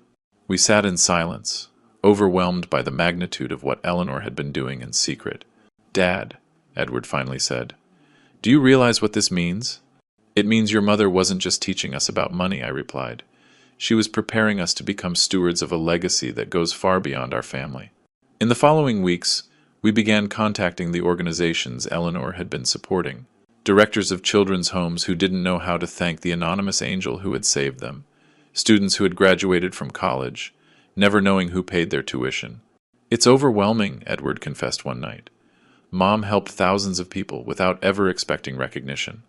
We sat in silence, overwhelmed by the magnitude of what Eleanor had been doing in secret. "Dad," Edward finally said, "do you realize what this means?" "It means your mother wasn't just teaching us about money," I replied. "She was preparing us to become stewards of a legacy that goes far beyond our family." In the following weeks, we began contacting the organizations Eleanor had been supporting, directors of children's homes who didn't know how to thank the anonymous angel who had saved them, students who had graduated from college, never knowing who paid their tuition. "It's overwhelming," Edward confessed one night. "Mom helped thousands of people without ever expecting recognition.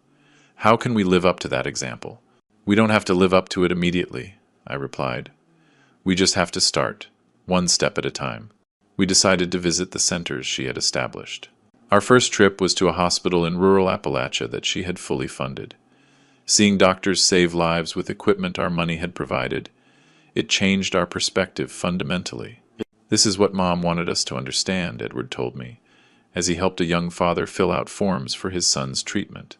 How can we live up to that example?" "We don't have to live up to it immediately," I replied. "We just have to start, one step at a time." We decided to visit the centers she had established. Our first trip was to a hospital in rural Appalachia that she had fully funded. Seeing doctors save lives with equipment our money had provided, it changed our perspective fundamentally. "This is what Mom wanted us to understand," Edward told me, as he helped a young father fill out forms for his son's treatment.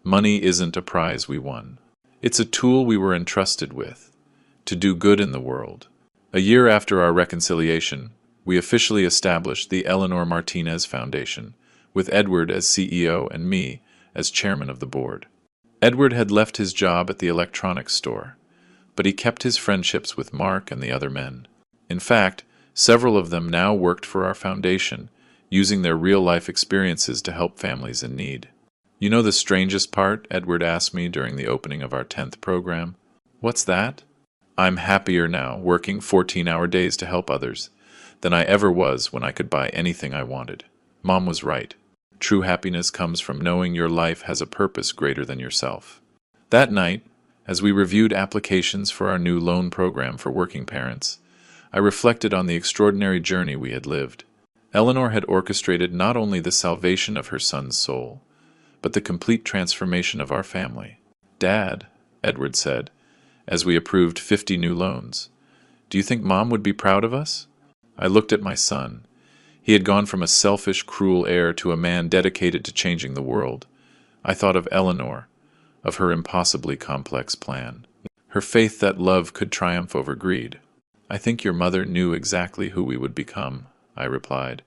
"Money isn't a prize we won. It's a tool we were entrusted with, to do good in the world." A year after our reconciliation, we officially established the Eleanor Martinez Foundation, with Edward as CEO and me as chairman of the board. Edward had left his job at the electronics store, but he kept his friendships with Mark and the other men. In fact, several of them now worked for our foundation, using their real-life experiences to help families in need. "You know the strangest part?" Edward asked me during the opening of our 10th program. "What's that?" "I'm happier now, working 14-hour days to help others, than I ever was when I could buy anything I wanted." Mom was right. True happiness comes from knowing your life has a purpose greater than yourself. That night, as we reviewed applications for our new loan program for working parents, I reflected on the extraordinary journey we had lived. Eleanor had orchestrated not only the salvation of her son's soul, but the complete transformation of our family. "Dad," Edward said, as we approved 50 new loans, "do you think Mom would be proud of us?" I looked at my son. He had gone from a selfish, cruel heir to a man dedicated to changing the world. I thought of Eleanor, of her impossibly complex plan, her faith that love could triumph over greed. "I think your mother knew exactly who we would become," I replied,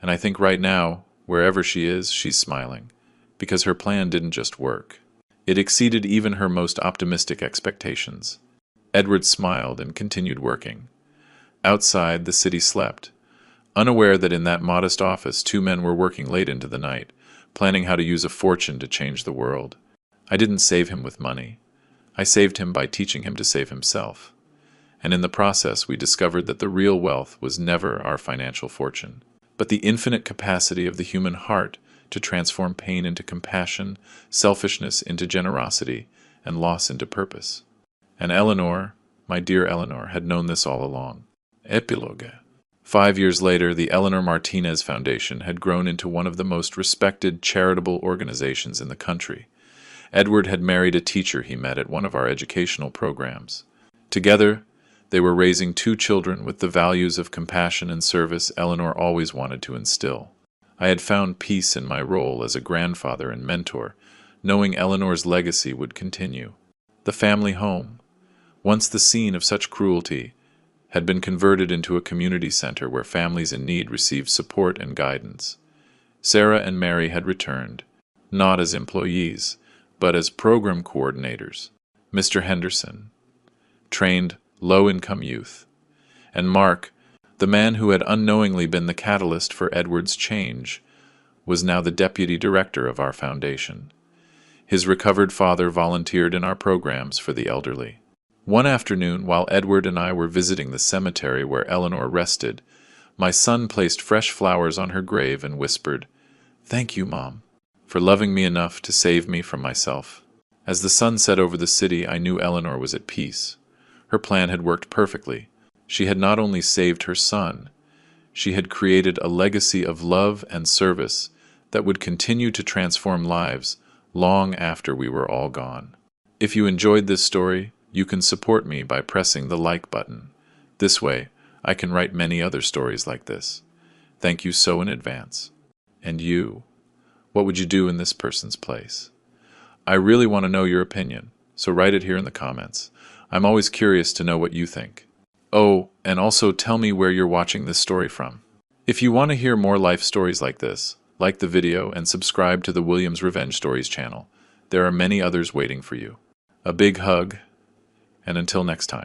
"and I think right now, wherever she is, she's smiling, because her plan didn't just work. It exceeded even her most optimistic expectations." Edward smiled and continued working. Outside, the city slept, unaware that in that modest office 2 men were working late into the night, planning how to use a fortune to change the world. I didn't save him with money. I saved him by teaching him to save himself. And in the process, we discovered that the real wealth was never our financial fortune, but the infinite capacity of the human heart to transform pain into compassion, selfishness into generosity, and loss into purpose. And Eleanor, my dear Eleanor, had known this all along. Epilogue. 5 years later, the Eleanor Martinez Foundation had grown into one of the most respected charitable organizations in the country. Edward had married a teacher he met at one of our educational programs. Together, they were raising 2 children with the values of compassion and service Eleanor always wanted to instill. I had found peace in my role as a grandfather and mentor, knowing Eleanor's legacy would continue. The family home, once the scene of such cruelty, had been converted into a community center where families in need received support and guidance. Sarah and Mary had returned, not as employees, but as program coordinators. Mr. Henderson trained low-income youth, and Mark, the man who had unknowingly been the catalyst for Edward's change, was now the deputy director of our foundation. His recovered father volunteered in our programs for the elderly. One afternoon, while Edward and I were visiting the cemetery where Eleanor rested, my son placed fresh flowers on her grave and whispered, "Thank you, Mom, for loving me enough to save me from myself." As the sun set over the city, I knew Eleanor was at peace. Her plan had worked perfectly. She had not only saved her son, she had created a legacy of love and service that would continue to transform lives long after we were all gone. If you enjoyed this story, you can support me by pressing the like button. This way, I can write many other stories like this. Thank you so in advance. And you, what would you do in this person's place? I really want to know your opinion, so write it here in the comments. I'm always curious to know what you think. Oh, and also tell me where you're watching this story from. If you want to hear more life stories like this, like the video and subscribe to the Williams Revenge Stories channel. There are many others waiting for you. A big hug, and until next time.